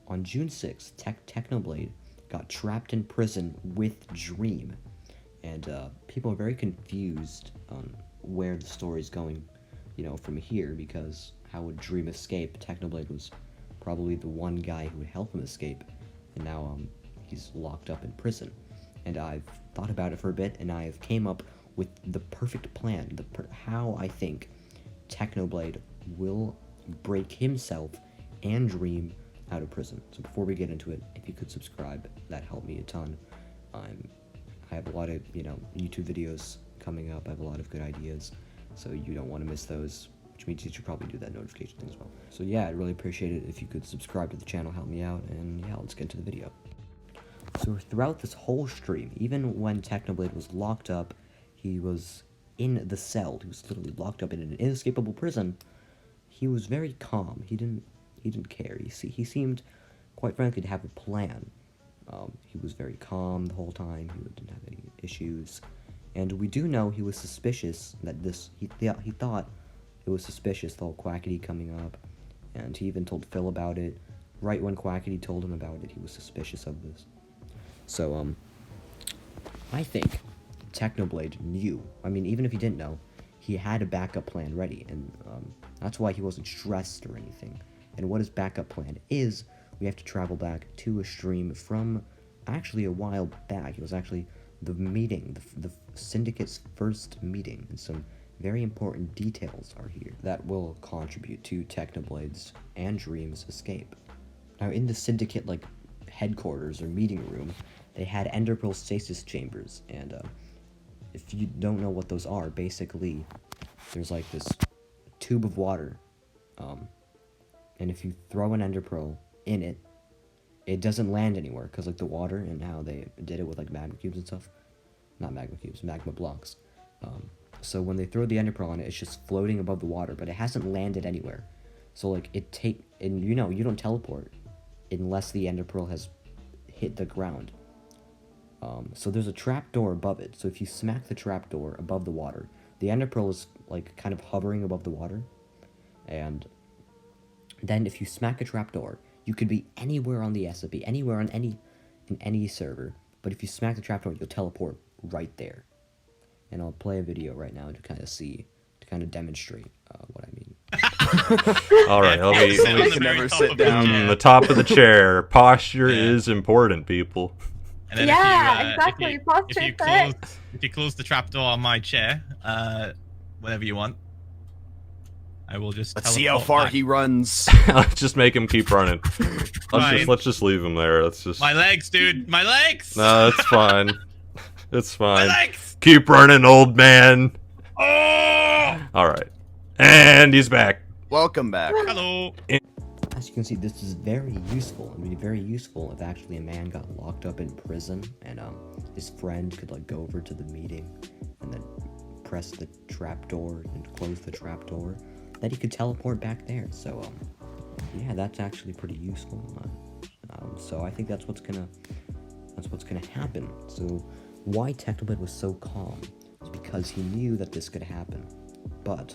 on June 6th, Technoblade got trapped in prison with Dream. And people are very confused on where the story's going, you know, from here, because how would Dream escape? Technoblade was probably the one guy who would help him escape, and now he's locked up in prison. And I've thought about it for a bit, and I've came up with the perfect plan, how I think Technoblade will break himself and Dream out of prison. So before we get into it, if you could subscribe, that helped me a ton. I have a lot of, you know, YouTube videos coming up. I have a lot of good ideas, so you don't want to miss those, which means you should probably do that notification thing as well. So yeah, I'd really appreciate it if you could subscribe to the channel, help me out, and yeah, let's get into the video. So throughout this whole stream, even when Technoblade was locked up, he was in the cell. He was literally locked up in an inescapable prison. He was very calm. He didn't care. He seemed, quite frankly, to have a plan. He was very calm the whole time. He didn't have any issues. And we do know he was suspicious that he thought it was suspicious, the whole Quackity coming up. And he even told Phil about it. Right when Quackity told him about it, he was suspicious of this. So, I think Technoblade knew. I mean, even if he didn't know, he had a backup plan ready, and that's why he wasn't stressed or anything. And what his backup plan is, we have to travel back to a stream from actually a while back. It was actually the meeting, the syndicate's first meeting, and some very important details are here that will contribute to Technoblade's and Dream's escape. Now, in the syndicate, like, headquarters or meeting room, they had enderpearl stasis chambers, and if you don't know what those are, basically there's like this tube of water, and if you throw an enderpearl in it, it doesn't land anywhere, because like the water, and how they did it with like magma cubes and stuff, not magma cubes, magma blocks. So when they throw the enderpearl on it, it's just floating above the water, but it hasn't landed anywhere. So like and you know, you don't teleport unless the enderpearl has hit the ground. So there's a trapdoor above it. So if you smack the trapdoor above the water, the enderpearl is like kind of hovering above the water. And then if you smack a trapdoor, you could be anywhere on the SMP, anywhere on in any server. But if you smack the trapdoor, you'll teleport right there. And I'll play a video right now to kind of demonstrate what I mean. All right, let me never sit down. The top of the chair. Posture is important, people. And then exactly. If you close the trapdoor on my chair, whenever you want, I will just. Let's see how far he runs. Let's just make him keep running. Let's just leave him there. Let's just. My legs, dude. My legs. No, it's fine. It's fine. My legs. Keep running, old man. Oh! All right, and he's back. Welcome back. Hello. As you can see, this is very useful. I mean, very useful if actually a man got locked up in prison, and his friend could like go over to the meeting and then press the trapdoor and close the trapdoor. That he could teleport back there. So yeah, that's actually pretty useful. So I think that's what's gonna happen. So why Technoblade was so calm is because he knew that this could happen, but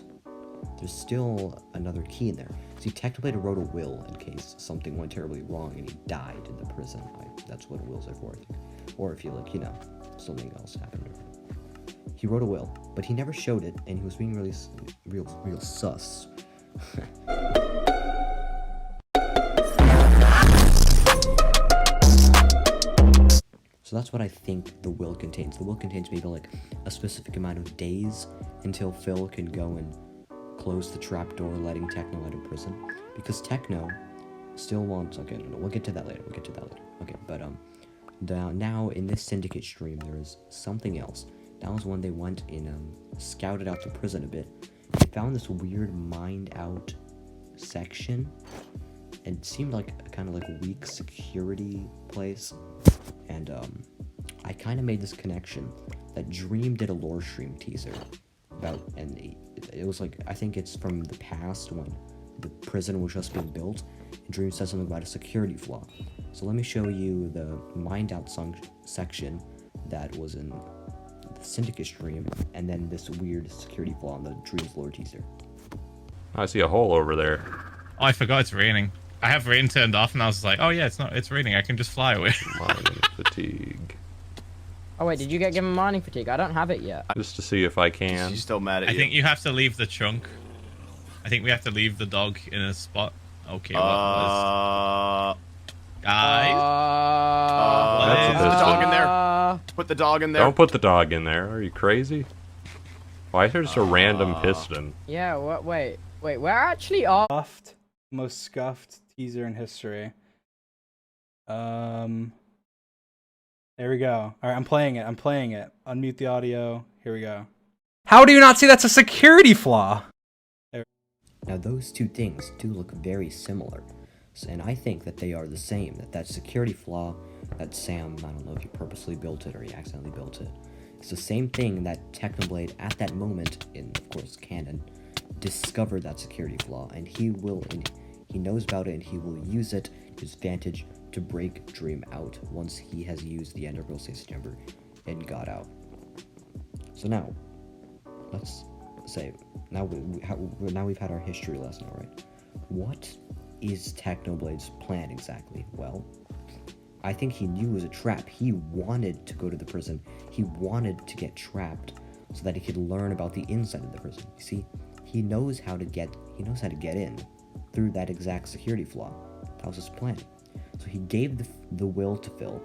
there's still another key in there. See, Technoblade wrote a will in case something went terribly wrong and he died in the prison. That's what wills are for, I think. Or if you like, you know, something else happened. He wrote a will, but he never showed it, and he was being really real sus. So that's what I think the will contains. The will contains maybe like a specific amount of days until Phil can go and close the trapdoor, letting Techno out of prison. Because Techno still wants. Okay, no, we'll get to that later. Okay, but now in this syndicate stream, there is something else. That was when they went and scouted out the prison a bit. They found this weird mined out section, and it seemed like a kind of like weak security place. And I kind of made this connection that Dream did a lore stream teaser about, and it was like, I think it's from the past when the prison was just being built, and Dream said something about a security flaw. So let me show you the mined out section that was in the syndicate stream, and then this weird security flaw in the Dream's lore teaser. I see a hole over there. Oh, I forgot it's raining. I have rain turned off, and I was like, oh yeah, it's raining. I can just fly away. Mining fatigue. Oh wait, did you get given mining fatigue? I don't have it yet. Just to see if I can. She's still mad at you. I think you have to leave the chunk. I think we have to leave the dog in a spot. Okay, what was... Guys? That's put the a dog in there. Put the dog in there. Don't put the dog in there. Are you crazy? Why is there just a random piston? Yeah, wait, we're actually off. Scuffed, most scuffed teaser in history. There we go. All right, I'm playing it. Unmute the audio. Here we go. How do you not see that's a security flaw? Now those two things do look very similar, and I think that they are the same. That security flaw that Sam, I don't know if he purposely built it or he accidentally built it, it's the same thing that Technoblade at that moment, in of course canon, discovered that security flaw, and he knows about it and he will use it to his advantage to break Dream out once he has used the integral stasis chamber and got out. So now, let's say, now we've had our history lesson, alright? What is Technoblade's plan exactly? Well, I think he knew it was a trap. He wanted to go to the prison. He wanted to get trapped so that he could learn about the inside of the prison. You see, he knows how to get in through that exact security flaw. That was his plan. So he gave the will to Phil.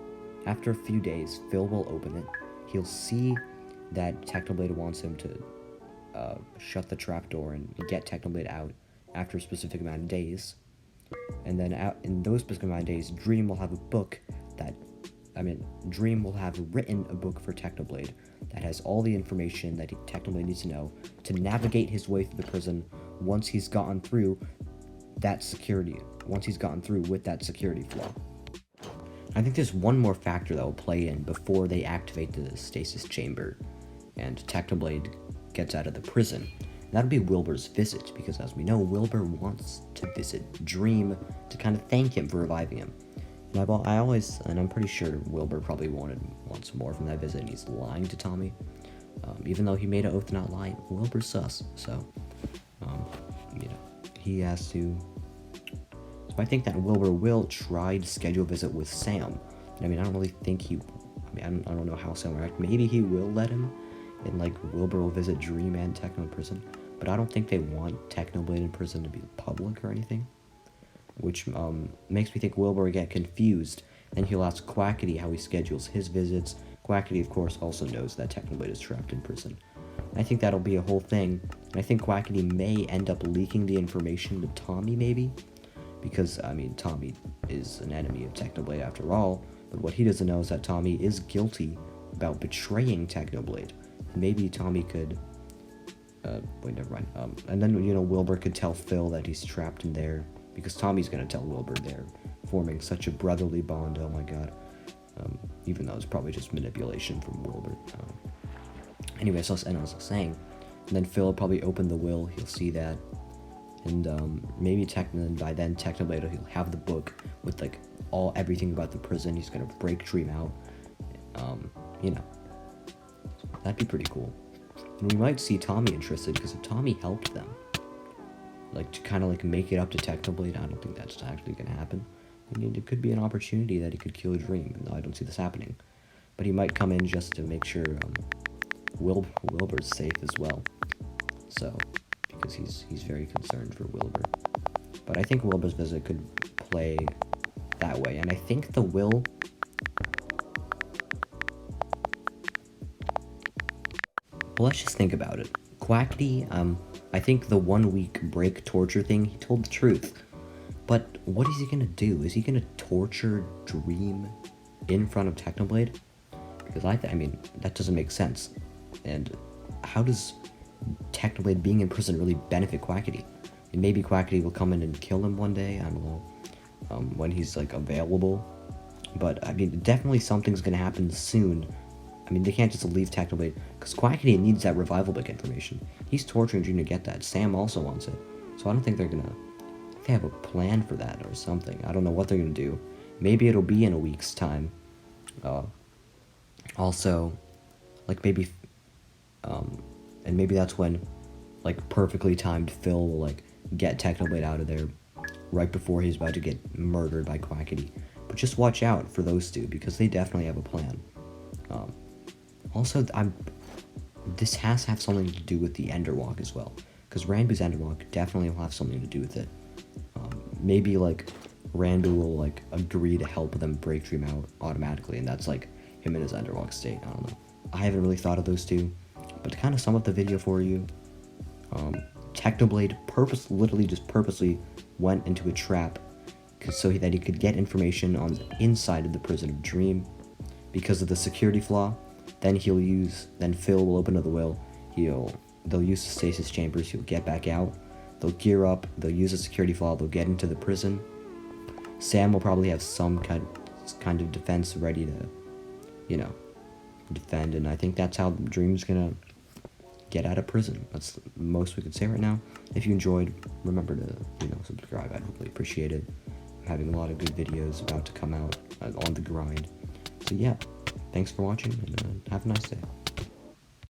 After a few days, Phil will open it. He'll see that Technoblade wants him to shut the trapdoor and get Technoblade out after a specific amount of days. And then in those specific amount of days, Dream will have Dream will have written a book for Technoblade that has all the information that Technoblade needs to know to navigate his way through the prison once he's gotten through with that security flaw. I think there's one more factor that will play in before they activate the stasis chamber and Technoblade gets out of the prison. And that'll be Wilbur's visit, because as we know, Wilbur wants to visit Dream to kind of thank him for reviving him. And I'm pretty sure Wilbur probably wants more from that visit, and he's lying to Tommy. Even though he made an oath to not lie, Wilbur's sus, so, he has to... So I think that Wilbur will try to schedule a visit with Sam. And I don't really think I don't know how Sam will react. Maybe he will let him, and Wilbur will visit Dream and Techno in prison. But I don't think they want Technoblade in prison to be public or anything. Which makes me think Wilbur will get confused. Then he'll ask Quackity how he schedules his visits. Quackity, of course, also knows that Technoblade is trapped in prison. I think that'll be a whole thing. And I think Quackity may end up leaking the information to Tommy, maybe. Because, Tommy is an enemy of Technoblade after all. But what he doesn't know is that Tommy is guilty about betraying Technoblade. Maybe Tommy could... wait, never mind. And then, Wilbur could tell Phil that he's trapped in there. Because Tommy's gonna tell Wilbur they're forming such a brotherly bond, oh my god. Even though it's probably just manipulation from Wilbur. Anyway, so as I was saying, and then Phil will probably open the will, he'll see that. And maybe by then Technoblade, he'll have the book with everything about the prison. He's gonna break Dream out. That'd be pretty cool. And we might see Tommy interested, because if Tommy helped them, to kind of make it up to Technoblade, I don't think that's actually gonna happen. It could be an opportunity that he could kill Dream, though I don't see this happening. But he might come in just to make sure Wilbur's safe as well. So, because he's very concerned for Wilbur. But I think Wilbur's visit could play that way, and I think the will... Well, let's just think about it. Quackity, I think the 1 week break torture thing, he told the truth. But what is he gonna do? Is he gonna torture Dream in front of Technoblade? Because that doesn't make sense. And how does Technoblade being in prison really benefit Quackity? And maybe Quackity will come in and kill him one day, I don't know, when he's available. But definitely something's gonna happen soon. They can't just leave Technoblade, because Quackity needs that revival book information. He's torturing Dream to get that. Sam also wants it. So I don't think they're gonna... They have a plan for that or something. I don't know what they're gonna do. Maybe it'll be in a week's time. Also, maybe... and maybe that's when, perfectly timed Phil will, get Technoblade out of there. right before he's about to get murdered by Quackity. But just watch out for those two, because they definitely have a plan. Also, this has to have something to do with the Enderwalk as well, because Ranboo's Enderwalk definitely will have something to do with it. Maybe like Ranboo will like agree to help them break Dream out automatically, and that's like him in his Enderwalk state. I don't know. I haven't really thought of those two, but to kind of sum up the video for you, Technoblade literally just purposely went into a trap so that he could get information on the inside of the prison of Dream because of the security flaw. Then Phil will open to the will. They'll use the stasis chambers. He'll get back out. They'll gear up. They'll use a security flaw. They'll get into the prison. Sam will probably have some kind of defense ready to, defend. And I think that's how Dream's gonna get out of prison. That's the most we could say right now. If you enjoyed, remember to, subscribe. I'd really appreciate it. I'm having a lot of good videos about to come out on the grind. So yeah, thanks for watching, and have a nice day.